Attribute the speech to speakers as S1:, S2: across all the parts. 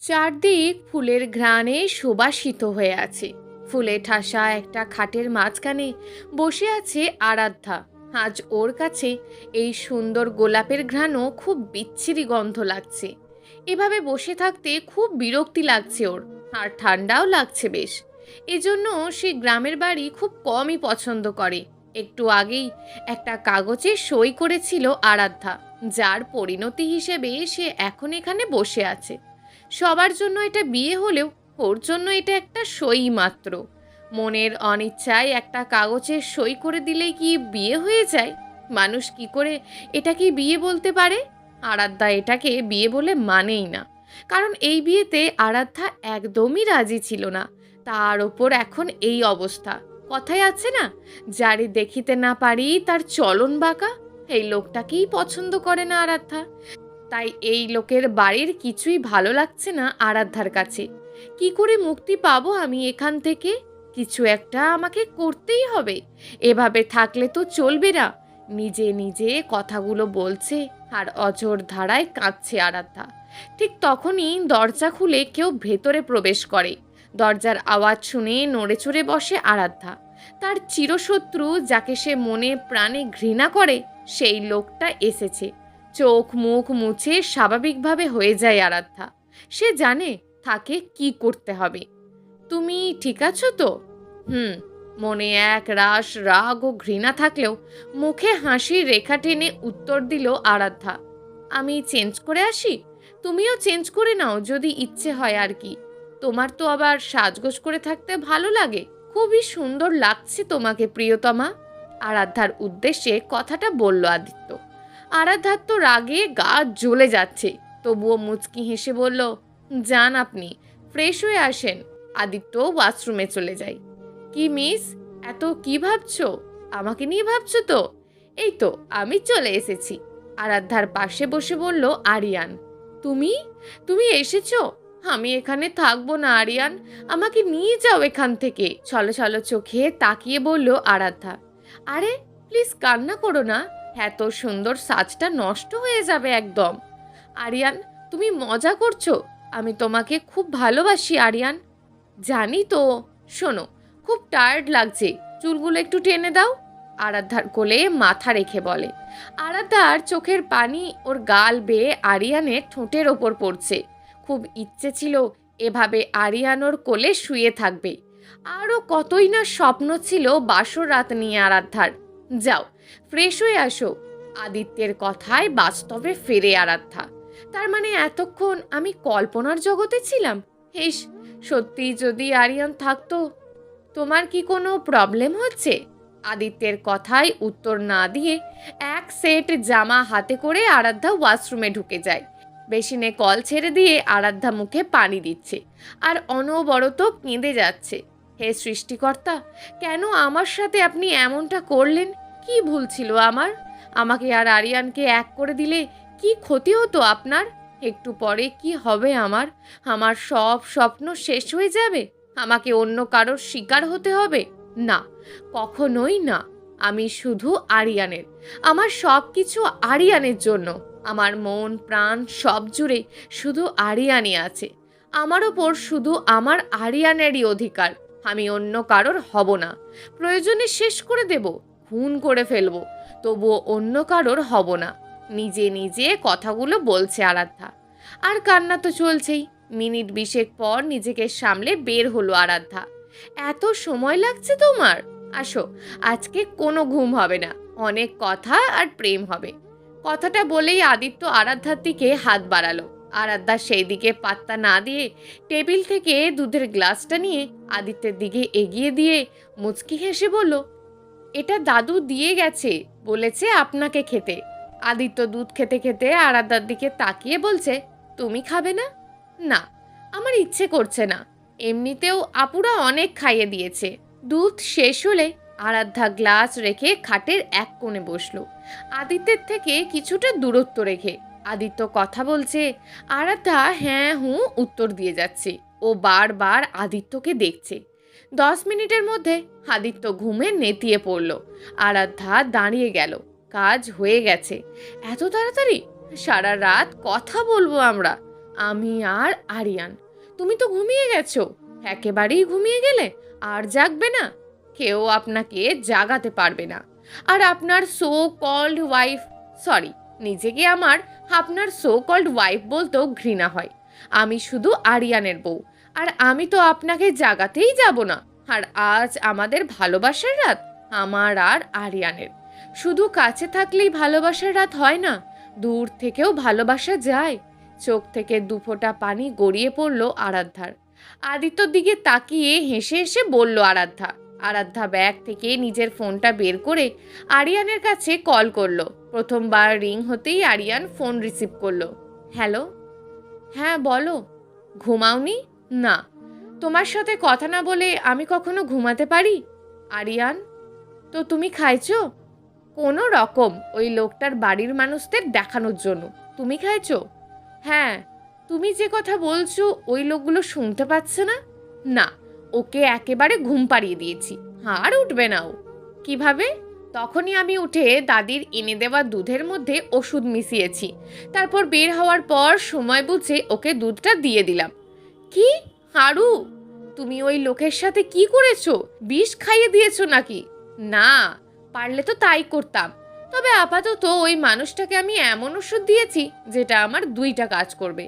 S1: চারদিক ফুলের ঘ্রাণে সুবাসিত হয়ে আছে। ফুলে ঠাসা একটা খাটের মাঝখানে বসে আছে আরাধ্যা। আজ ওর কাছে এই সুন্দর গোলাপের ঘ্রাণও খুব বিচ্ছিরি গন্ধ লাগছে। এভাবে বসে থাকতে খুব বিরক্তি লাগছে ওর, আর ঠান্ডাও লাগছে বেশ। এজন্য সে গ্রামের বাড়ি খুব কমই পছন্দ করে। একটু আগেই একটা কাগজে সই করেছিল আরাধ্যা, যার পরিণতি হিসেবে সে এখন এখানে বসে আছে। সবার জন্য এটা বিয়ে হলেও ওর জন্য এটা একটা সই মাত্র। মনের অনিচ্ছায় একটা কাগজে সই করে দিলেই কি বিয়ে হয়ে যায়? মানুষ কি করে এটাকে বিয়ে বলতে পারে? আরাধ্যা এটাকে বিয়ে বলে মানেই না, কারণ এই বিয়েতে আরাধ্যা একদমই রাজি ছিল না। তার ওপর এখন এই অবস্থা। কথায় আছে না, যারে দেখিতে না পারি তার চলন বাঁকা। এই লোকটাকেই পছন্দ করে না আরাধ্যা। তাই এই লোকের বাড়ির কিছুই ভালো লাগছে না আরাধ্যার কাছে। কি করে মুক্তি পাবো আমি এখান থেকে? কিছু একটা আমাকে করতেই হবে। এভাবে থাকলে তো চলবে না। নিজে নিজে কথাগুলো বলছে আর অঝোর ধারায় কাঁদছে আরাধ্যা। ঠিক তখনই দরজা খুলে কেউ ভেতরে প্রবেশ করে। দরজার আওয়াজ শুনে নড়ে চড়ে বসে আরাধ্যা। তার চিরশত্রু, যাকে সে মনে প্রাণে ঘৃণা করে, সেই লোকটা এসেছে। চোখ মুখ মুছে স্বাভাবিকভাবে হয়ে যায় আরাধ্যা। সে জানে তাকে কি করতে হবে। তুমি ঠিক আছো তো? মনে এক রাশ রাগ ও ঘৃণা থাকলেও মুখে হাসির রেখা টেনে উত্তর দিল আরাধ্যা। আমি চেঞ্জ করে আসি? তুমিও চেঞ্জ করে নাও যদি ইচ্ছে হয় আর কি। তোমার তো আবার সাজগোজ করে থাকতে ভালো লাগে। খুবই সুন্দর লাগছে তোমাকে প্রিয়তমা। আরাধ্যার উদ্দেশ্যে কথাটা বলল আদিত্য। আরাধ্যার তো রাগে গা জ্বলে যাচ্ছে, তবুও মুচকি হেসে বলল, যান আপনি, ফ্রেশ হয়ে আসেন। আদিত্য ওয়াশরুমে চলে যায়। কি মিস, এত কি ভাবছো? আমাকে নিয়ে ভাবছো তো? এই তো আমি চলে এসেছি। আরাধ্যার পাশে বসে বলল আরিয়ান। তুমি তুমি এসেছো? আমি এখানে থাকবো না আরিয়ান, আমাকে নিয়ে যাও এখান থেকে। ছলো ছলো চোখে তাকিয়ে বলল আরাধ্যা। আরে প্লিজ কান্না করো না, এত সুন্দর সাজটা নষ্ট হয়ে যাবে একদম। আরিয়ান, তুমি মজা করছো? আমি তোমাকে খুব ভালোবাসি আরিয়ান। জানি তো। শোনো, খুব টায়ার্ড লাগছে, চুলগুলো একটু টেনে দাও। আরাধ্যার কোলে মাথা রেখে বলে। আরাধ্যার চোখের পানি ওর গাল বেয়ে আরিয়ানের ঠোঁটের ওপর পড়ছে। খুব ইচ্ছে ছিল এভাবে আরিয়ান ওর কোলে শুয়ে থাকবে। আরও কতই না স্বপ্ন ছিল বাসর রাত নিয়ে আরাধ্যার। যাও, ফ্রেশ হয়ে আসো। আদিত্যের কথায় বাস্তবে ফেরে আরাধ্যা। তার মানে এতক্ষণ আমি কল্পনার জগতে ছিলাম? হেস, সত্যি যদি আরিয়ান থাকতো। তোমার কি কোনো প্রবলেম হচ্ছে? আদিত্যের কথায় উত্তর না দিয়ে এক সেট জামা হাতে করে আরাধ্যা ওয়াশরুমে ঢুকে যায়। বেসিনে কল ছেড়ে দিয়ে আরাধ্যা মুখে পানি দিচ্ছে আর অনবরত কেঁদে যাচ্ছে। হে সৃষ্টিকর্তা, কেন আমার সাথে আপনি এমনটা করলেন? কি ভুল ছিল আমার? আমাকে আর আরিয়ানকে এক করে দিলে কি ক্ষতি হতো আপনার? একটু পরে কি হবে আমার? আমার সব স্বপ্ন শেষ হয়ে যাবে? আমাকে অন্য কারোর শিকার হতে হবে? না, কখনোই না। আমি শুধু আরিয়ানের। আমার সব কিছু আরিয়ানের জন্য। আমার মন প্রাণ সব জুড়ে শুধু আরিয়ানই আছে। আমার ওপর শুধু আমার আরিয়ানেরই অধিকার। আমি অন্য কারোর হব না। প্রয়োজনে শেষ করে দেব, খুন করে ফেলবো, তবুও অন্য কারোর হব না। নিজে নিজে কথাগুলো বলছে আরাধ্যা। আর কান্না তো চলছেই। মিনিট 20 পর নিজেকে সামলে বের হলো আরাধ্যা। এত সময় লাগছে তোমার? আসো, আজকে কোনো ঘুম হবে না, অনেক কথা আর প্রেম হবে। কথাটা বলেই আদিত্য আরাধ্যার দিকে হাত বাড়ালো। আরাধ্যা সেই দিকে পাত্তা না দিয়ে টেবিল থেকে দুধের গ্লাসটা নিয়ে আদিত্যের দিকে এগিয়ে দিয়ে মুচকি হেসে বলল, এটা দাদু দিয়ে গেছে, বলেছে আপনাকে খেতে। আদিত্য দুধ খেতে খেতে আরাধ্যার দিকে তাকিয়ে বলছে, তুমি খাবে না? না, আমার ইচ্ছে করছে না। এমনিতেও আপুরা অনেক খাইয়ে দিয়েছে। দুধ শেষ হলে আরাধ্যা গ্লাস রেখে খাটের এক কোণে বসলো, আদিত্যের থেকে কিছুটা দূরত্ব রেখে। আদিত্য কথা বলছে, আরাধ্যা হ্যাঁ হুঁ উত্তর দিয়ে যাচ্ছে। ও বারবার আদিত্যকে দেখছে। 10 মিনিটের মধ্যে আদিত্য ঘুমে নেতিয়ে পড়ল। আরাধ্যা দাঁড়িয়ে গেল। কাজ হয়ে গেছে। এত তাড়াতাড়ি? সারা রাত কথা বলবো আমরা। আমি আর আরিয়ান। তুমি তো ঘুমিয়ে গেছো, একেবারেই ঘুমিয়ে গেলে, আর জাগবে না। কেউ আপনাকে জাগাতে পারবে না। আর আপনার সো কল্ড ওয়াইফ, সরি, নিজেকে আমার আপনার সো কল্ড ওয়াইফ বলতেও ঘৃণা হয়। আমি শুধু আরিয়ানের বউ, আর আমি তো আপনাকে জাগাতেই যাব না। আর আজ আমাদের ভালোবাসার রাত, আমার আর আরিয়ানের। শুধু কাছে থাকলেই ভালোবাসার রাত হয় না, দূর থেকেও ভালোবাসা যায়। চোখ থেকে দুফোঁটা পানি গড়িয়ে পড়ল আরাধ্যার। আদিত্যর দিকে তাকিয়ে হেসে হেসে বলল আরাধ্যা। আরাধ্যা ব্যাগ থেকে নিজের ফোনটা বের করে আরিয়ানের কাছে কল করলো। প্রথমবার রিং হতেই আরিয়ান ফোন রিসিভ করলো। হ্যালো। হ্যাঁ বলো। ঘুমাওনি? না। তোমার সাথে কথা না বলে আমি কখনো ঘুমাতে পারি? আরিয়ান, তো তুমি খাইছো? কোনো রকম, ওই লোকটার বাড়ির মানুষদের দেখানোর জন্য। তুমি খাইছো? হ্যাঁ। তুমি যে কথা বলছো ওই লোকগুলো শুনতে পাচ্ছে না? না, ওকে একেবারে ঘুম পাড়িয়ে দিয়েছি, আর উঠবে না ও। কিভাবে? তখনই আমি উঠে দাদির এনে দেওয়া দুধের মধ্যে ওষুধ মিশিয়েছি, তারপর বের হওয়ার পর সময় বুঝে ওকে দুধটা দিয়ে দিলাম। কি? হারু, তুমি ওই লোকের সাথে কি করেছো? বিষ খাইয়ে দিয়েছো নাকি? না, পারলে তো তাই করতাম, তবে আপাতত ওই মানুষটাকে আমি এমন ওষুধ দিয়েছি যেটা আমার দুইটা কাজ করবে।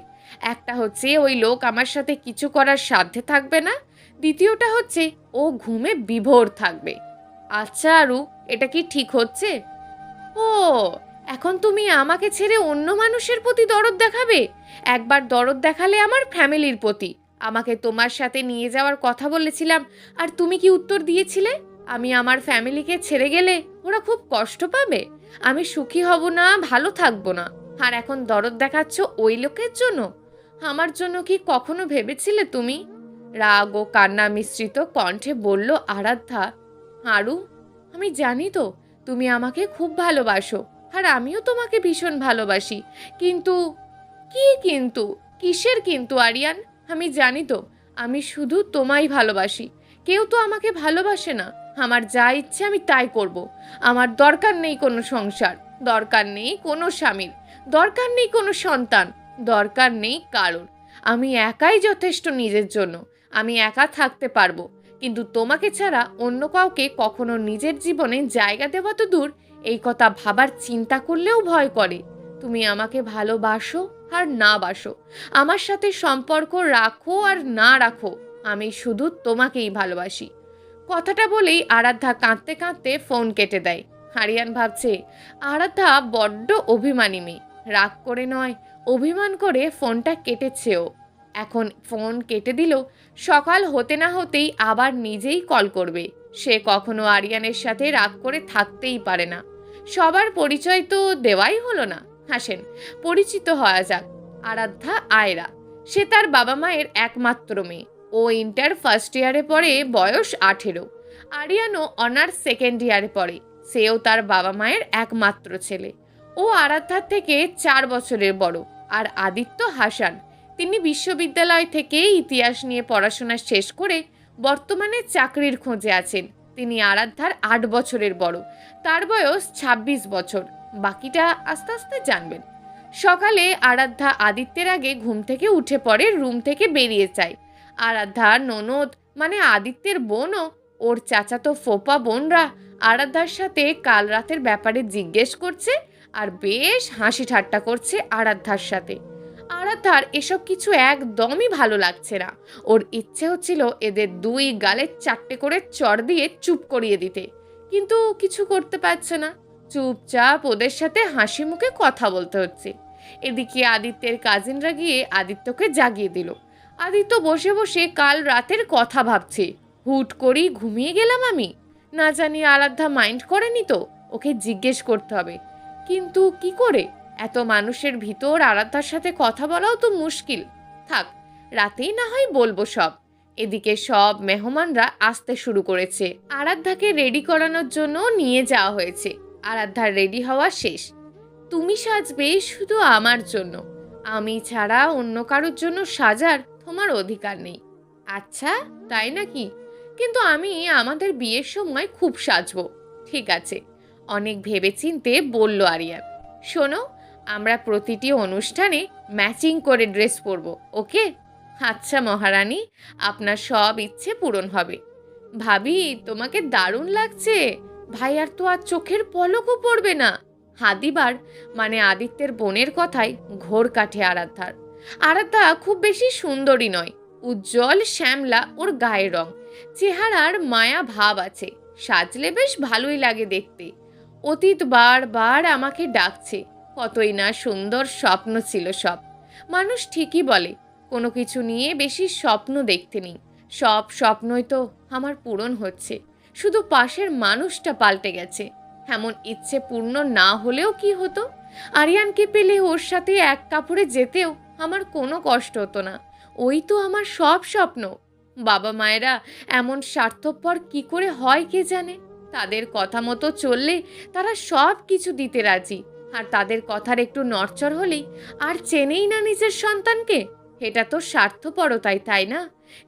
S1: একটা হচ্ছে ওই লোক আমার সাথে কিছু করার সাধ্যে থাকবে না, দ্বিতীয়টা হচ্ছে ও ঘুমে বিভোর থাকবে। আচ্ছা আরু, এটা কি ঠিক হচ্ছে? ও, এখন তুমি আমাকে ছেড়ে অন্য মানুষের প্রতি দরদ দেখাবে? একবার দরদ দেখালে আমার ফ্যামিলির প্রতি। আমাকে তোমার সাথে নিয়ে যাওয়ার কথা বলেছিলাম, আর তুমি কি উত্তর দিয়েছিলে? আমি আমার ফ্যামিলিকে ছেড়ে গেলে ওরা খুব কষ্ট পাবে, আমি সুখী হব না, ভালো থাকবো না। আর এখন দরদ দেখাচ্ছ ওই লোকের জন্য? আমার জন্য কি কখনো ভেবেছিলে তুমি? রাগ ও কান্না মিশ্রিত কণ্ঠে বলল আরাধ্যা। হারু, আমি জানি তো তুমি আমাকে খুব ভালোবাসো, আর আমিও তোমাকে ভীষণ ভালোবাসি, কিন্তু। কি কিন্তু? কিসের কিন্তু আরিয়ান? আমি জানি তো আমি শুধু তোমায় ভালোবাসি, কেউ তো আমাকে ভালোবাসে না। আমার যা ইচ্ছে আমি তাই করব। আমার দরকার নেই কোনো সংসার, দরকার নেই কোনো স্বামীর, দরকার নেই কোনো সন্তান, দরকার নেই কারোর। আমি একাই যথেষ্ট নিজের জন্য, আমি একা থাকতে পারবো। কিন্তু তোমাকে ছাড়া অন্য কাউকে কখনো নিজের জীবনে জায়গা দেওয়া তো দূর, এই কথা ভাবার চিন্তা করলেও ভয় করে। তুমি আমাকে ভালোবাসো আর না বাসো, আমার সাথে সম্পর্ক রাখো আর না রাখো, আমি শুধু তোমাকেই ভালোবাসি। কথাটা বলেই আরাধ্যা কাঁদতে কাঁদতে ফোন কেটে দেয়। আরিয়ান ভাবছে আরাধ্যা বড্ড অভিমানী মেয়ে, রাগ করে নয়, অভিমান করে ফোনটা কেটেছেও। এখন ফোন কেটে দিল, সকাল হতে না হতেই আবার নিজেই কল করবে। সে কখনো আরিয়ানের সাথে রাগ করে থাকতেই পারে না। সবার পরিচয় তো দেওয়াই হলো না, হাসেন, পরিচিত হওয়া যাক। আরাধ্যা আয়রা, সে তার বাবা মায়ের একমাত্র মেয়ে। ও ইন্টার ফার্স্ট ইয়ারে পড়ে, বয়স 18। আরিয়ানও অনার্স সেকেন্ড ইয়ারে পড়ে, সেও তার বাবা মায়ের একমাত্র ছেলে। ও আরাধ্যার থেকে 4 বছরের বড়। আর আদিত্য হাসান, তিনি বিশ্ববিদ্যালয় থেকে ইতিহাস নিয়ে পড়াশোনা শেষ করে বর্তমানে চাকরির খোঁজে আছেন। তিনি আরাধ্যার 8 বছরের বড়, তার বয়স 26 বছর। বাকিটা আস্তে আস্তে জানবেন। সকালে আরাধ্যা আদিত্যের আগে ঘুম থেকে উঠে পড়ে, রুম থেকে বেরিয়ে যায়। আরাধ্যার ননদ মানে আদিত্যের বোনও, ওর চাচাতো ফোপা বোনরা আরাধ্যার সাথে কাল রাতের ব্যাপারে জিজ্ঞেস করছে, আর বেশ হাসি ঠাট্টা করছে আরাধ্যার সাথে। আরাধ্যার এসব কিছু একদমই ভালো লাগছে না। ওর ইচ্ছে হচ্ছিল এদের দুই গালে 4টে করে চড় দিয়ে চুপ করিয়ে দিতে, কিন্তু কিছু করতে পারছে না। চুপচাপ ওদের সাথে হাসি মুখে কথা বলতে হচ্ছে। এদিকে আদিত্যের কাজিনরা গিয়ে আদিত্যকে জাগিয়ে দিল। আদিত্য বসে বসে কাল রাতের কথা ভাবছে। হুট করেই ঘুমিয়ে গেলাম আমি, না জানি আরাধ্যা মাইন্ড করেনি তো, ওকে জিজ্ঞেস করতে হবে। কিন্তু কি করে? এত মানুষের ভিতর আরাধ্যার সাথে কথা বলাও তো মুশকিল। থাক, রাতেই না হয় বলবো সব। এদিকে সব মেহমানরা আসতে শুরু করেছে। আরাধ্যাকে রেডি করানোর জন্য নিয়ে যাওয়া হয়েছে। আরাধ্যার রেডি হওয়া শেষ। তুমি সাজবে শুধু আমার জন্য, আমি ছাড়া অন্য কারোর জন্য সাজার তোমার অধিকার নেই। আচ্ছা, তাই নাকি? কিন্তু আমি আমাদের বিয়ের সময় খুব সাজবো। ঠিক আছে, অনেক ভেবেচিন্তে বলল আরিয়ান। শোনো, আমরা প্রতিটি অনুষ্ঠানে ম্যাচিং করে ড্রেস পরবো, ওকে? আচ্ছা মহারানী, আপনার সব ইচ্ছে পূরণ হবে। ভাবি, তোমাকে দারুণ লাগছে। ভাই আর তো আর চোখের পলকও পড়বে না। হাদিবার মানে আদিত্যের বোনের কথায় ঘোর কাটে আরাধ্যার। আরাধ্যা খুব বেশি সুন্দরী নয়, উজ্জ্বল শ্যামলা ওর গায়ের রং, চেহারার মায়া ভাব আছে, সাজলে বেশ ভালোই লাগে দেখতে। অতীত বারবার আমাকে ডাকছে, কতই না সুন্দর স্বপ্ন ছিল সব। মানুষ ঠিকই বলে কোনো কিছু নিয়ে বেশি স্বপ্ন দেখতে নেই, সব স্বপ্নই তো আমার পূরণ হচ্ছে, শুধু পাশের মানুষটা পাল্টে গেছে। এমন ইচ্ছে পূর্ণ না হলেও কি হতো, আরিয়ানকে পেলে ওর সাথে এক কাপড়ে যেতেও আমার কোনো কষ্ট হতো না। ওই তো আমার সব স্বপ্ন। বাবা মায়েরা এমন স্বার্থপর কি করে হয় কে জানে। তাদের কথা মতো চললে তারা সব কিছু দিতে রাজি, আর তাদের কথার একটু নড়চড় হলেই আর চেনেই না নিজের সন্তানকে। এটা তো স্বার্থপরতাই, তাই না?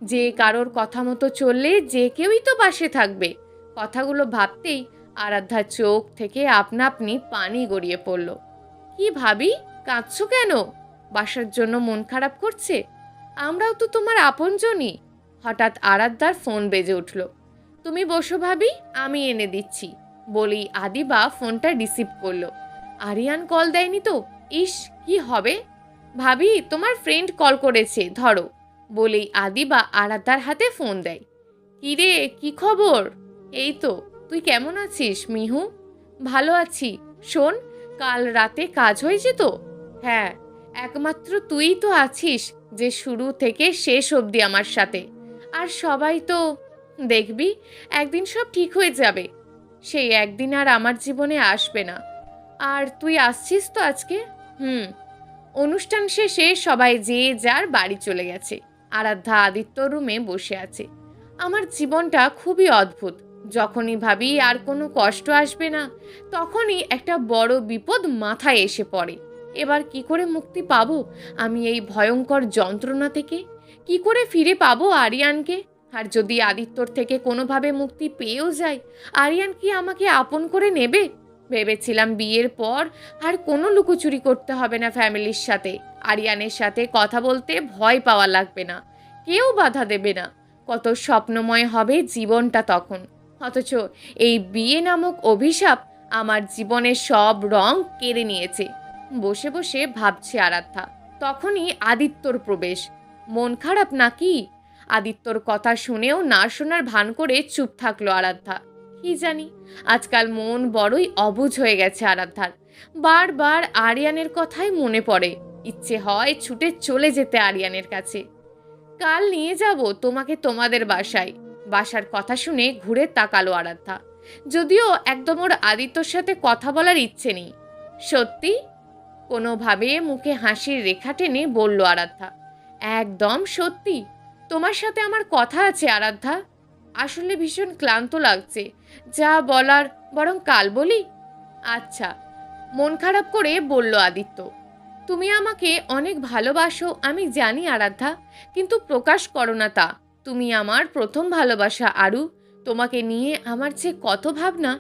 S1: যে কারোর কথা মতো চললে যে কেউই তো পাশে থাকবে। কথাগুলো ভাবতেই আরাধ্যার চোখ থেকে আপনা আপনি পানি গড়িয়ে পড়ল। কি ভাবি, কাঁদছো কেন? বাসার জন্য মন খারাপ করছে? আমরাও তো তোমার আপনজনই। হঠাৎ আরাধ্যার ফোন বেজে উঠল। তুমি বসো ভাবি, আমি এনে দিচ্ছি বলেই আদিবা ফোনটা রিসিভ করলো। আরিয়ান কল দেয়নি তো? ইস, কি হবে। ভাবি, তোমার ফ্রেন্ড কল করেছে, ধরো বলেই আদিবা আরাধ্যার হাতে ফোন দেয়। কিরে, কি খবর? এই তো, তুই কেমন আছিস মিহু? ভালো আছি। শোন, কাল রাতে কাজ হয়েছে তো? হ্যাঁ, একমাত্র তুই তো আছিস যে শুরু থেকে শেষ অবধি আমার সাথে। আর সবাই তো, দেখবি একদিন সব ঠিক হয়ে যাবে। সেই একদিন আর আমার জীবনে আসবে না। আর তুই আসছিস তো আজকে? হুম। অনুষ্ঠান শেষে সবাই যে যার বাড়ি চলে গেছে। আরাধ্যা আদিত্য রুমে বসে আছে। আমার জীবনটা খুবই অদ্ভুত। যখনই ভাবি আর কোনো কষ্ট আসবে না, তখনই একটা বড় বিপদ মাথায় এসে পড়ে। এবার কি করে মুক্তি পাবো আমি এই ভয়ঙ্কর যন্ত্রণা থেকে? কি করে ফিরে পাবো আরিয়ানকে? আর যদি আদিত্যর থেকে কোনোভাবে মুক্তি পেয়েও যায়, আরিয়ান কি আমাকে আপন করে নেবে? ভেবেছিলাম বিয়ের পর আর কোনো লুকোচুরি করতে হবে না ফ্যামিলির সাথে, আরিয়ানের সাথে কথা বলতে ভয় পাওয়া লাগবে না, কেউ বাধা দেবে না, কত স্বপ্নময় হবে জীবনটা তখন। অথচ এই বিয়ে নামক অভিশাপ আমার জীবনের সব রং কেড়ে নিয়েছে। বসে বসে ভাবছে আরাধ্যা, তখনই আদিত্যর প্রবেশ। মন খারাপ নাকি? আদিত্যর কথা শুনেও না শোনার ভান করে চুপ থাকলো আরাধ্যা। কি জানি, আজকাল মন বড়ই অবুঝ হয়ে গেছে আরাধ্যার। বারবার আরিয়ানের কথাই মনে পড়ে, ইচ্ছে হয় ছুটে চলে যেতে আরিয়ানের কাছে। কাল নিয়ে যাব তোমাকে তোমাদের বাসায়। বাসার কথা শুনে ঘুরে তাকালো আরাধ্যা, যদিও একদম ওর আদিত্যর সাথে কথা বলার ইচ্ছে নেই। সত্যি? কোনোভাবে মুখে হাসির রেখা টেনে বলল আরাধ্যা। একদম সত্যি। তোমার সাথে আমার কথা আছে আরাধ্যা। আসলে ভীষণ ক্লান্ত লাগছে, যা বলার বরং কাল বলি। আচ্ছা, মন খারাপ করে বলল আদিত্য। তুমি আমাকে অনেক ভালোবাসো আমি জানি আরাধ্যা, কিন্তু প্রকাশ করো না তা। তুমি আমার প্রথম ভালোবাসা আরু, তোমাকে নিয়ে আমার যে কত ভাবনা।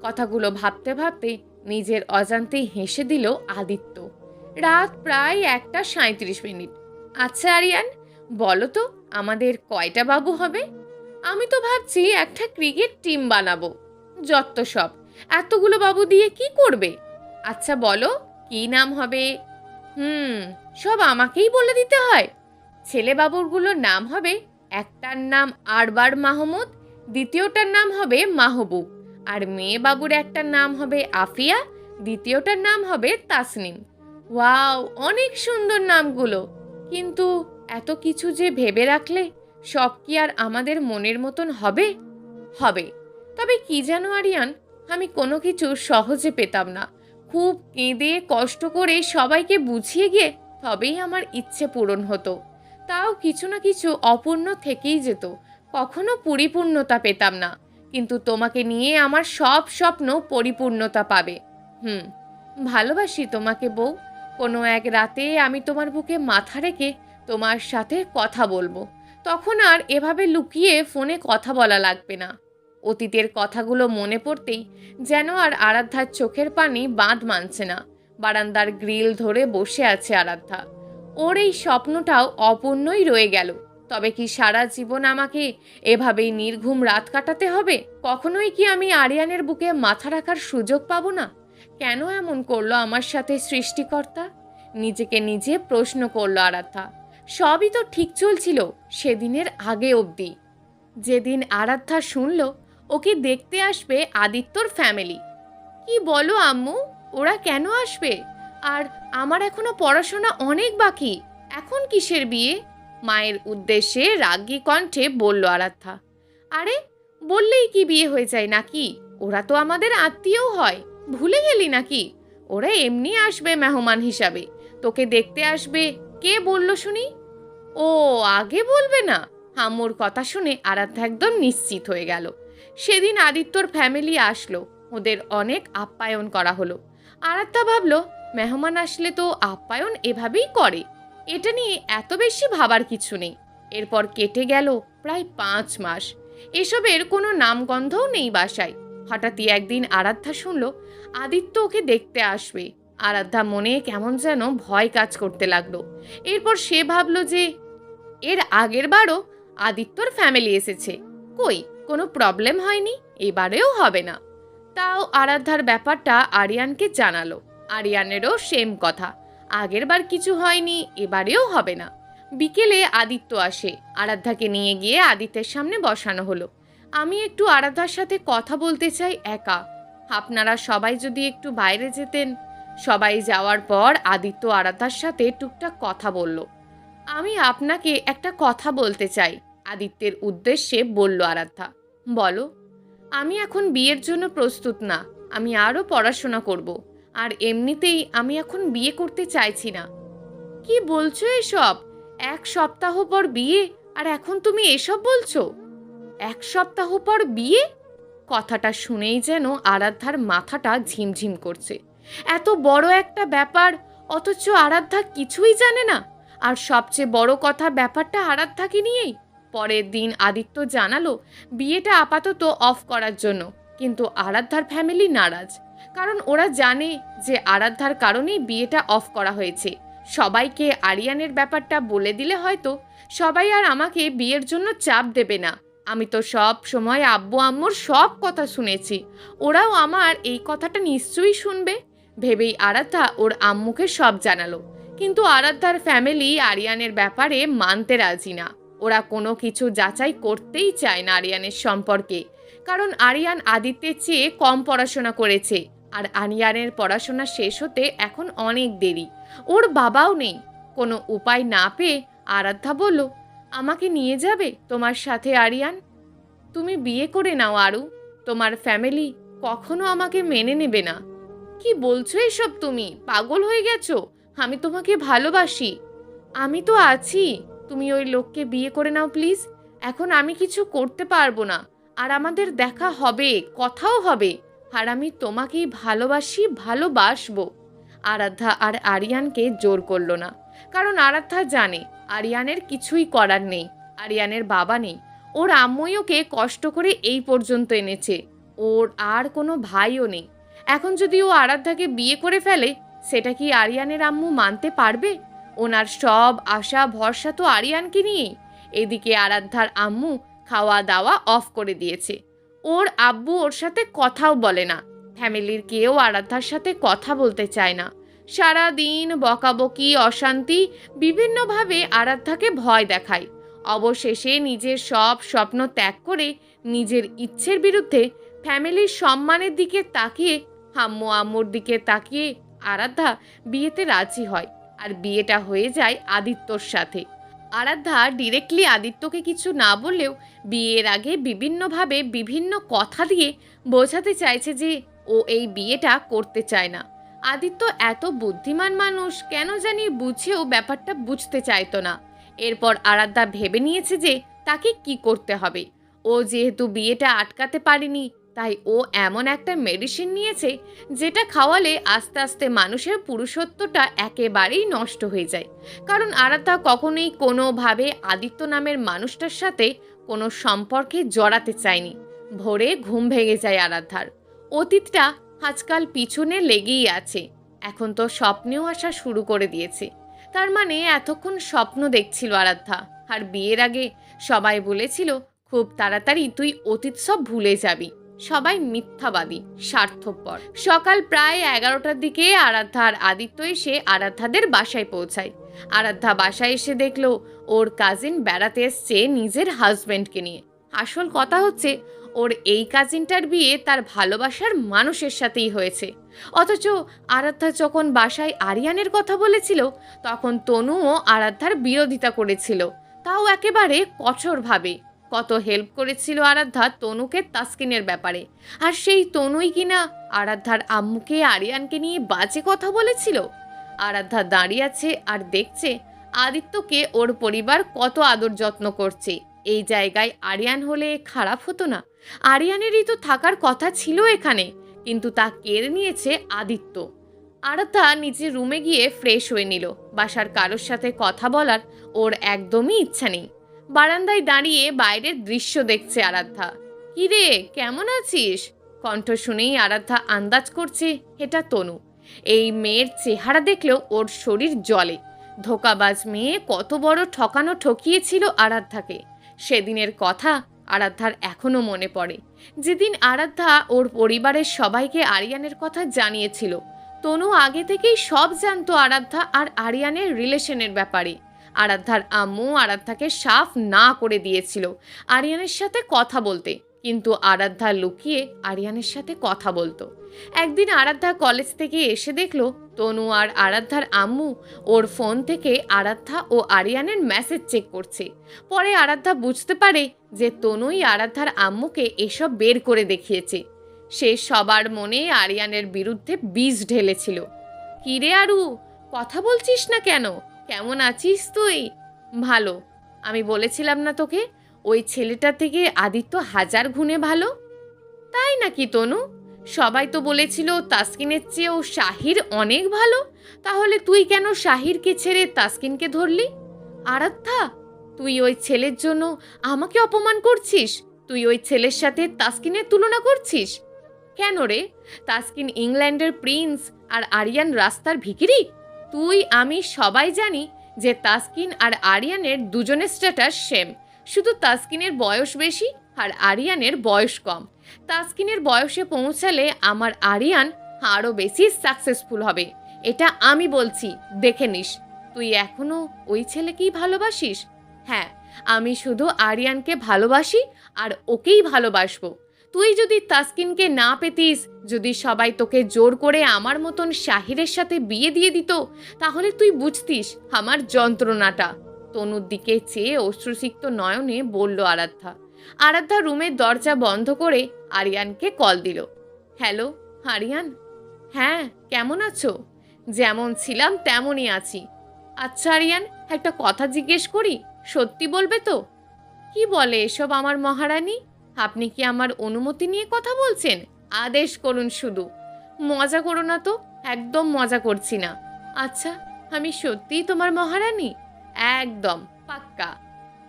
S1: কথাগুলো ভাবতে ভাবতে নিজের অজান্তেই হেসে দিল আদিত্য। রাত প্রায় 1:37। আচ্ছা আরিয়ান, বলো তো আমাদের কয়টা বাবু হবে? আমি তো ভাবছি একটা ক্রিকেট টিম বানাবো। যত সব, এতগুলো বাবু দিয়ে কি করবে? আচ্ছা বলো, কি নাম হবে? হুম, সব আমাকেই বলে দিতে হয়। ছেলে বাবুরগুলোর নাম হবে, একটার নাম আরবার মাহমুদ, দ্বিতীয়টার নাম হবে মাহবুব, আর মেয়ে বাবুর একটার নাম হবে আফিয়া, দ্বিতীয়টার নাম হবে তাসনিম। ওয়াও, অনেক সুন্দর নামগুলো। কিন্তু এত কিছু যে ভেবে রাখলে, সব কি আর আমাদের মনের মতন হবে? হবে। তবে কি জানো আরিয়ান, আমি কোনো কিছু সহজে পেতাম না। খুব কেঁদে কষ্ট করে সবাইকে বুঝিয়ে গিয়ে তবেই আমার ইচ্ছে পূরণ হতো। তাও কিছু না কিছু অপূর্ণ থেকেই যেত, কখনো পরিপূর্ণতা পেতাম না। কিন্তু তোমাকে নিয়ে আমার সব স্বপ্ন পরিপূর্ণতা পাবে। হুম, ভালোবাসি তোমাকে বউ। কোনো এক রাতে আমি তোমার বুকে মাথা রেখে তোমার সাথে কথা বলবো, তখন আর এভাবে লুকিয়ে ফোনে কথা বলা লাগবে না। অতীতের কথাগুলো মনে পড়তেই যেন আর আরাধ্যার চোখের পানি বাঁধ মানছে না। বারান্দার গ্রিল ধরে বসে আছে আরাধ্যা। ওর এই স্বপ্নটাও অপূর্ণই রয়ে গেল। তবে কি সারা জীবন আমাকে এভাবেই নির্ঘুম রাত কাটাতে হবে? কখনোই কি আমি আরিয়ানের বুকে মাথা রাখার সুযোগ পাবো না? কেন এমন করলো আমার সাথে সৃষ্টিকর্তা? নিজেকে নিজে প্রশ্ন করলো আরাধ্যা। সবই তো ঠিক চলছিল সেদিনের আগে অবধি, যেদিন আরাধ্যা শুনল ওকে দেখতে আসবে আদিত্যর ফ্যামিলি। কি বলো আম্মু, ওরা কেন আসবে? আর আমার এখনো পড়াশোনা অনেক বাকি, এখন কিসের বিয়ে? মায়ের উদ্দেশ্যে রাগী কণ্ঠে বলল আরাধ্যা। আরে, বললেই কি বিয়ে হয়ে যায় নাকি? ওরা তো আমাদের আত্মীয় হয়, ভুলে গেলি নাকি? ওরা এমনি আসবে মেহমান হিসাবে, তোকে দেখতে আসবে। কে বলল শুনি? ও, আগে বলবে না? আম্মুর কথা শুনে আরাধ্যা একদম নিশ্চিত হয়ে গেল। সেদিন আদিত্যর ফ্যামিলি আসলো, ওদের অনেক আপ্যায়ন করা হলো। আরাধ্যা ভাবলো মেহমান আসলে তো আপ্যায়ন এভাবেই করে, এটা নিয়ে এত বেশি ভাবার কিছু নেই। এরপর কেটে গেল প্রায় 5 মাস। এসবের কোনো নামগন্ধও নেই বাসায়। হঠাৎই একদিন আরাধ্যা শুনল আদিত্য ওকে দেখতে আসবে। আরাধ্যা মনে কেমন যেন ভয় কাজ করতে লাগলো। এরপর সে ভাবলো যে এর আগের বারও আদিত্যর ফ্যামিলি এসেছে, কই কোনো প্রবলেম হয়নি, এবারেও হবে না। তাও আরাধ্যার ব্যাপারটা আরিয়ানকে জানালো। আরিয়ানেরও সেম কথা, আগের বার কিছু হয়নি, এবারেও হবে না। বিকেলে আদিত্য আসে, আরাধ্যাকে নিয়ে গিয়ে আদিত্যের সামনে বসানো হলো। আমি একটু আরাধ্যার সাথে কথা বলতে চাই একা, আপনারা সবাই যদি একটু বাইরে যেতেন। সবাই যাওয়ার পর আদিত্য আরাধ্যার সাথে টুকটাক কথা বলল। আমি আপনাকে একটা কথা বলতে চাই, আদিত্যের উদ্দেশ্যে বলল আরাধ্যা। বলো। আমি এখন বিয়ের জন্য প্রস্তুত না, আমি আরও পড়াশোনা করব। আর এমনিতেই আমি এখন বিয়ে করতে চাইছি না। কি বলছো এসব? 1 সপ্তাহ পর বিয়ে, আর এখন তুমি এসব বলছো? 1 সপ্তাহ পর বিয়ে? কথাটা শুনেই যেন আরাধ্যার মাথাটা ঝিমঝিম করছে। এত বড় একটা ব্যাপার, অথচ আরাধ্যা কিছুই জানে না। আর সবচেয়ে বড় কথা, ব্যাপারটা আরাধ্যাকে নিয়েই। পরের দিন আদিত্য জানালো বিয়েটা আপাতত অফ করার জন্য, কিন্তু আরাধ্যার ফ্যামিলি নারাজ। কারণ ওরা জানে যে আরাধ্যার কারণেই বিয়েটা অফ করা হয়েছে। সবাইকে আরিয়ানের ব্যাপারটা বলে দিলে হয়তো সবাই আর আমাকে বিয়ের জন্য চাপ দেবে না। আমি তো সব সময় আব্বু আম্মুর সব কথা শুনেছি, ওরাও আমার এই কথাটা নিশ্চয়ই শুনবে ভেবেই আরাধ্যা ওর আম্মুকে সব জানালো। কিন্তু আরাধ্যার ফ্যামিলি আরিয়ানের ব্যাপারে মানতে রাজি না। ওরা কোনো কিছু যাচাই করতেই চায় না আরিয়ানের সম্পর্কে। কারণ আরিয়ান আদিত্যের চেয়ে কম পড়াশোনা করেছে, আর আরিয়ানের পড়াশোনা শেষ হতে এখন অনেক দেরি। ওর বাবাও নেই। কোনো উপায় না পেয়ে আরাধ্যা বলল, আমাকে নিয়ে যাবে তোমার সাথে আরিয়ান? তুমি বিয়ে করে নাও আরু, তোমার ফ্যামিলি কখনো আমাকে মেনে নেবে না। কি বলছো এসব? তুমি পাগল হয়ে গেছো? আমি তোমাকে ভালোবাসি, আমি তো আছি। তুমি ওই লোককে বিয়ে করে নাও প্লিজ। এখন আমি কিছু করতে পারবো না, আর আমাদের দেখা হবে, কথাও হবে। আর আমি তোমাকেই ভালোবাসি, ভালোবাসবো। আরাধ্যা আর আরিয়ানকে জোর করলো না, কারণ আরাধ্যা জানে আরিয়ানের কিছুই করার নেই। আরিয়ানের বাবা নেই, ওর আম্মুই ওকে কষ্ট করে এই পর্যন্ত এনেছে। ওর আর কোনো ভাইও নেই। এখন যদি ও আরাধ্যাকে বিয়ে করে ফেলে, সেটা কি আরিয়ানের আম্মু মানতে পারবে? ওনার সব আশা ভরসা তো আরিয়ানকে নিয়েই। এদিকে আরাধ্যার আম্মু খাওয়া দাওয়া অফ করে দিয়েছে। ওর আব্বু ওর সাথে কথাও বলে না। ফ্যামিলির কেউ আরাধ্যার সাথে কথা বলতে চায় না। সারা দিন বকাবকি, অশান্তি, বিভিন্নভাবে আরাধ্যাকে ভয় দেখায়। অবশেষে নিজের সব স্বপ্ন ত্যাগ করে নিজের ইচ্ছের বিরুদ্ধে ফ্যামিলির সম্মানের দিকে তাকিয়ে, আম্মুর দিকে তাকিয়ে আরাধ্যা বিয়েতে রাজি হয়। আর বিয়েটা হয়ে যায় আদিত্যর সাথে। আরাধ্যা ডিরেক্টলি আদিত্যকে কিছু না বললেও বিয়ের আগে বিভিন্নভাবে বিভিন্ন কথা দিয়ে বোঝাতে চাইছে যে ও এই বিয়েটা করতে চায় না। আদিত্য এত বুদ্ধিমান মানুষ, কেন জানি বুঝেও ব্যাপারটা বুঝতে চাইতো না। এরপর আরাধ্যা ভেবে নিয়েছে যে তাকে কি করতে হবে। ও যেহেতু বিয়েটা আটকাতে পারেনি, তাই ও এমন একটা মেডিসিন নিয়েছে যেটা খাওয়ালে আস্তে আস্তে মানুষের পুরুষত্বটা একেবারেই নষ্ট হয়ে যায়। কারণ আরাধ্যা কখনোই কোনোভাবে আদিত্য নামের মানুষটার সাথে কোনো সম্পর্কে জড়াতে চায়নি। ভোরে ঘুম ভেঙে যায় আরাধ্যার। অতীতটা আজকাল পিছনে লেগেই আছে। এখন তো স্বপ্নেও আসা শুরু করে দিয়েছে। তার মানে এতক্ষণ স্বপ্ন দেখছিল আরাধ্যা। আর বিয়ের আগে সবাই বলেছিল খুব তাড়াতাড়ি তুই অতীত সব ভুলে যাবি। সবাই মিথ্যাবাদী, স্বার্থপর। সকাল প্রায় 11টার দিকে আরাধ্যা আর আদিত্য এসে আরাধ্যাদের বাসায় পৌঁছায়। আরাধ্যা বাসায় এসে দেখলো ওর কাজিন বেড়াতে এসছে নিজের হাজব্যান্ডকে নিয়ে। আসল কথা হচ্ছে ওর এই কাজিনটার বিয়ে তার ভালোবাসার মানুষের সাথেই হয়েছে। অথচ আরাধ্যা যখন বাসায় আরিয়ানের কথা বলেছিল তখন তনুও আরাধ্যার বিরোধিতা করেছিল, তাও একেবারে কঠোরভাবে। কত হেল্প করেছিল আরাধ্যা তনুকে তাসকিনের ব্যাপারে, আর সেই তনুই কিনা আরাধ্যার আম্মুকে আরিয়ানকে নিয়ে বাজে কথা বলেছিল। আরাধ্যা দাঁড়িয়ে আছে আর দেখছে আদিত্যকে ওর পরিবার কত আদর যত্ন করছে। এই জায়গায় আরিয়ান হলে খারাপ হতো না। আরিয়ানেরই তো থাকার কথা ছিল এখানে, কিন্তু তা কেড়ে নিয়েছে আদিত্য। আরাধ্যা নিজের রুমে গিয়ে ফ্রেশ হয়ে নিল। বাসার কারোর সাথে কথা বলার ওর একদমই ইচ্ছা নেই। বারান্দায় দাঁড়িয়ে বাইরের দৃশ্য দেখছে আরাধ্যা। কিরে, কেমন আছিস? কণ্ঠ শুনেই আরাধ্যা আন্দাজ করছে এটা তনু। এই মেয়ের চেহারা দেখলেও ওর শরীর জ্বলে। ধোকাবাজ মেয়ে কত বড় ঠকানো ঠকিয়েছিল আরাধ্যাকে। সেদিনের কথা আরাধ্যার এখনো মনে পড়ে, যেদিন আরাধ্যা ওর পরিবারের সবাইকে আরিয়ানের কথা জানিয়েছিল। তনু আগে থেকেই সব জানতো আরাধ্যা আর আরিয়ানের রিলেশনের ব্যাপারে। আরাধ্যার আম্মু আরাধ্যাকে সাফ না করে দিয়েছিল আরিয়ানের সাথে কথা বলতে, কিন্তু আরাধ্যা লুকিয়ে আরিয়ানের সাথে কথা বলতো। একদিন আরাধ্যা কলেজ থেকে এসে দেখলো তনু আর আরাধ্যার আম্মু ওর ফোন থেকে আরাধ্যা ও আরিয়ানের মেসেজ চেক করছে। পরে আরাধ্যা বুঝতে পারে যে তনুই আরাধ্যার আম্মুকে এসব বের করে দেখিয়েছে। সে সবার মনে আরিয়ানের বিরুদ্ধে বীজ ঢেলেছিল। কিরে আরু, কথা বলছিস না কেন? কেমন আছিস তুই? ভালো। আমি বলেছিলাম না তোকে ওই ছেলেটা থেকে আদিত্য 1000 গুণে ভালো? তাই নাকি তনু? সবাই তো বলেছিল তাসকিনের চেয়েও শাহির অনেক ভালো। তাহলে তুই কেন শাহিরকে ছেড়ে তাসকিনকে ধরলি? আরাধ্যা, তুই ওই ছেলের জন্য আমাকে অপমান করছিস? তুই ওই ছেলের সাথে তাসকিনের তুলনা করছিস কেন রে? তাসকিন ইংল্যান্ডের প্রিন্স আর আরিয়ান রাস্তার ভিখিরি। তুই আমি সবাই জানি যে তাসকিন আর আরিয়ানের দুজনের স্ট্যাটাস সেম, শুধু তাসকিনের বয়স বেশি আর আরিয়ানের বয়স কম। তাসকিনের বয়সে পৌঁছালে আমার আরিয়ান আরও বেশি সাকসেসফুল হবে, এটা আমি বলছি, দেখে নিস। তুই এখনো ওই ছেলেকেই ভালোবাসিস? হ্যাঁ, আমি শুধু আরিয়ানকে ভালোবাসি আর ওকেই ভালোবাসবো। তুই যদি তাসকিনকে না পেতিস, যদি সবাই তোকে জোর করে আমার মতন শাহিরের সাথে বিয়ে দিয়ে দিত, তাহলে তুই বুঝতিস আমার যন্ত্রণাটা। তনুর দিকে চেয়ে অশ্রুসিক্ত নয়নে বলল আরাধ্যা। আরাধ্যা রুমের দরজা বন্ধ করে আরিয়ানকে কল দিল। হ্যালো আরিয়ান। হ্যাঁ, কেমন আছো? যেমন ছিলাম তেমনই আছি। আচ্ছা আরিয়ান, একটা কথা জিজ্ঞেস করি, সত্যি বলবে তো? কি বলে এসব আমার মহারানী? আপনি কি আমার অনুমতি নিয়ে কথা বলছেন? আদেশ করুন শুধু। মজা করো না তো, একদম মজা করছি না। আচ্ছা, আমি সত্যিই তোমার মহারানী? একদম পাক্কা।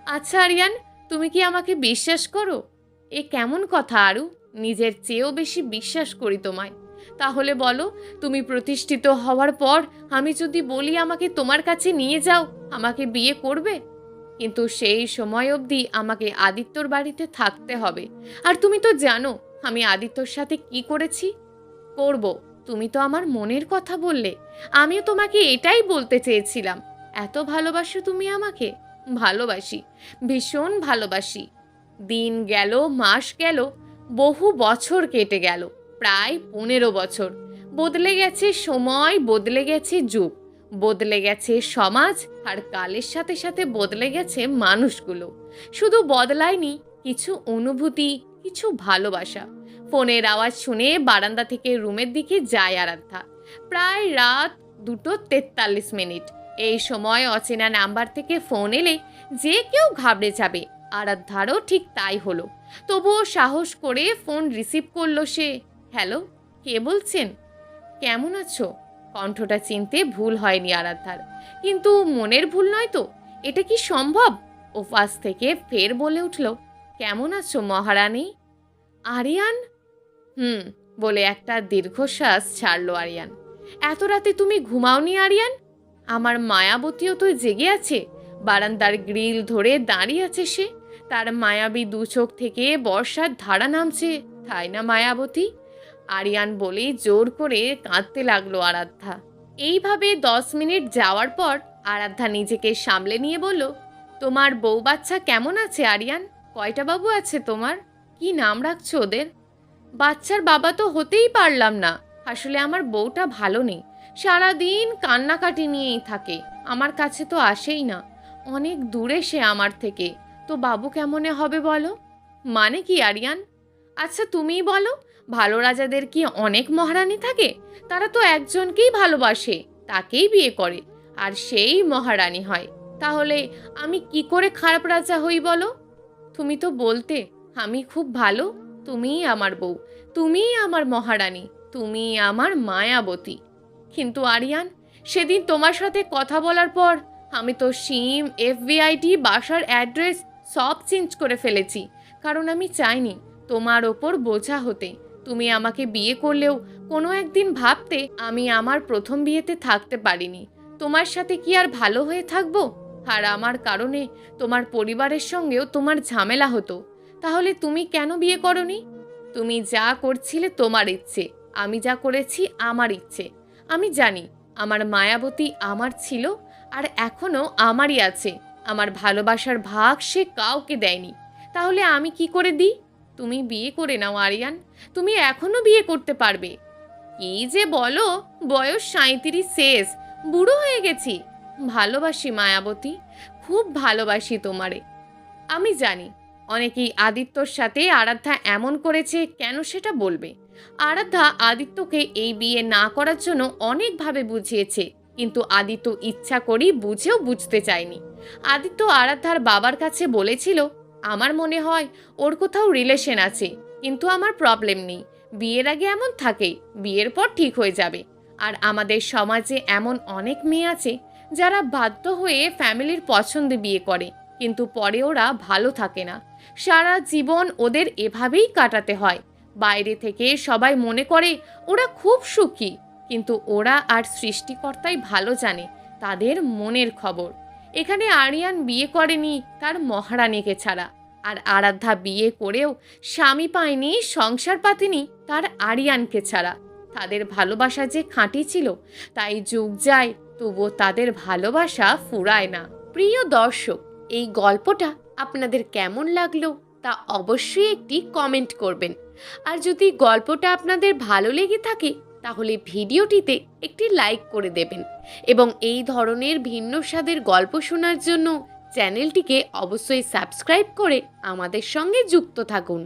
S1: আচ্ছা আরিয়ান, তুমি কি আমাকে বিশ্বাস করো? এ কেমন কথা আরু? নিজের চেয়েও বেশি বিশ্বাস করি তোমায়। তাহলে বলো, তুমি প্রতিষ্ঠিত হওয়ার পর আমি যদি বলি আমাকে তোমার কাছে নিয়ে যাও, আমাকে বিয়ে করবে? কিন্তু সেই সময় অবধি আমাকে আদিত্যর বাড়িতে থাকতে হবে। আর তুমি তো জানো আমি আদিত্যর সাথে কি করেছি, করব। তুমি তো আমার মনের কথা বললে, আমিও তোমাকে এটাই বলতে চেয়েছিলাম। এত ভালোবাসো তুমি আমাকে? ভালোবাসি, ভীষণ ভালোবাসি। দিন গেল, মাস গেল, বহু বছর কেটে গেল, প্রায় 15 বছর। বদলে গেছে সময়, বদলে গেছে যুগ, বদলে গেছে সমাজ, আর কালের সাথে সাথে বদলে গেছে মানুষগুলো। শুধু বদলায়নি কিছু অনুভূতি, কিছু ভালোবাসা। ফোনের আওয়াজ শুনে বারান্দা থেকে রুমের দিকে যায় আরাধ্যা। প্রায় রাত 2:43। এই সময় অচেনা নাম্বার থেকে ফোন এলে যে কেউ ঘাবড়ে যাবে, আরাধ্যারও ঠিক তাই হলো। তবুও সাহস করে ফোন রিসিভ করলো সে। হ্যালো, কে বলছেন? কেমন আছো? কণ্ঠটা চিনতে ভুল হয়নি আরাধ্যার। কিন্তু মনের ভুল নয় তো? এটা কি সম্ভব? ওপাশ থেকে ফের বলে উঠল, কেমন আছো মহারানী? আরিয়ান? বলে একটা দীর্ঘশ্বাস ছাড়লো আরিয়ান। এত রাতে তুমি ঘুমাওনি আরিয়ান? আমার মায়াবতীও তো জেগে আছে। বারান্দার গ্রিল ধরে দাঁড়িয়ে আছে সে। তার মায়াবী দু চোখ থেকে বর্ষার ধারা নামছে, তাই না মায়াবতী? আরিয়ান বলেই জোর করে কাঁদতে লাগলো আরাধ্যা। এইভাবে 10 মিনিট যাওয়ার পর আরাধ্যা নিজেকে সামলে নিয়ে বলল, তোমার বউ বাচ্চা কেমন আছে আরিয়ান? কয়টা বাবু আছে তোমার? কি নাম রাখছো ওদের? বাচ্চার বাবা তো হতেই পারলাম না। আসলে আমার বউটা ভালো নেই, সারাদিন কান্নাকাটি নিয়েই থাকে, আমার কাছে তো আসেই না, অনেক দূরে সে আমার থেকে। তো বাবু কেমনে হবে বলো? মানে কি আরিয়ান? আচ্ছা তুমিই বলো, ভালো রাজাদের কি অনেক মহারানী থাকে? তারা তো একজনকেই ভালোবাসে, তাকেই বিয়ে করে, আর সেই মহারানী হয়। তাহলে আমি কি করে খারাপ রাজা হই বলো? তুমি তো বলতে আমি খুব ভালো, তুমিই আমার বউ, তুমিই আমার মহারানী, তুমিই আমার মায়াবতী। কিন্তু আরিয়ান, সেদিন তোমার সাথে কথা বলার পর আমি তো সিম, এফবিআইডি, বাসার অ্যাড্রেস সব চেঞ্জ করে ফেলেছি, কারণ আমি চাইনি তোমার ওপর বোঝা হতে। তুমি আমাকে বিয়ে করলেও কোনো একদিন ভাবতে আমি আমার প্রথম বিয়েতে থাকতে পারিনি। তোমার সাথে কি আর ভালো হয়ে থাকবো? আর আমার কারণে তোমার পরিবারের সঙ্গেও তোমার ঝামেলা হতো। তাহলে তুমি কেন বিয়ে করনি? তুমি যা করছিলে তোমার ইচ্ছে, আমি যা করেছি আমার ইচ্ছে। আমি জানি আমার মায়াবতী আমার ছিল, আর এখনও আমারই আছে। আমার ভালোবাসার ভাগ সে কাউকে দেয়নি, তাহলে আমি কি করে দিই? তুমি বিয়ে করে নাও আরিয়ান, তুমি এখনও বিয়ে করতে পারবে। কি যে বলো, বয়স 37 শেষ, বুড়ো হয়ে গেছি। ভালোবাসি মায়াবতী, খুব ভালোবাসি তোমারে। আমি জানি অনেকেই আদিত্যর সাথে আরাধ্যা এমন করেছে, কেন সেটা বলবে। আরাধ্যা আদিত্যকে এই বিয়ে না করার জন্য অনেকভাবে বুঝিয়েছে, কিন্তু আদিত্য ইচ্ছা করেই বুঝেও বুঝতে চায়নি। আদিত্য আরাধ্যার বাবার কাছে বলেছিল, আমার মনে হয় ওর কোথাও রিলেশন আছে, কিন্তু আমার প্রবলেম নেই, বিয়ের আগে এমন থাকেই, বিয়ের পর ঠিক হয়ে যাবে। আর আমাদের সমাজে এমন অনেক মেয়ে আছে যারা বাধ্য হয়ে ফ্যামিলির পছন্দে বিয়ে করে, কিন্তু পরে ওরা ভালো থাকে না, সারা জীবন ওদের এভাবেই কাটাতে হয়। বাইরে থেকে সবাই মনে করে ওরা খুব সুখী, কিন্তু ওরা আর সৃষ্টিকর্তাই ভালো জানে তাদের মনের খবর। এখানে আরিয়ান বিয়ে করেনি তার মহারানীকে ছাড়া, আর আরাধ্যা বিয়ে করেও স্বামী পায়নি, সংসার পাতেনি তার আরিয়ানকে ছাড়া। তাদের ভালোবাসা যে খাঁটি ছিল, তাই যুগ যায় তবুও তাদের ভালোবাসা ফুরায় না। প্রিয় দর্শক, এই গল্পটা আপনাদের কেমন লাগলো তা অবশ্যই একটি কমেন্ট করবেন। আর যদি গল্পটা আপনাদের ভালো লেগে থাকে তাহলে ভিডিওটিতে একটি লাইক করে দেবেন, এবং এই ধরনের ভিন্ন স্বাদের গল্প শোনার জন্য চ্যানেলটিকে অবশ্যই সাবস্ক্রাইব করে আমাদের সঙ্গে যুক্ত থাকুন।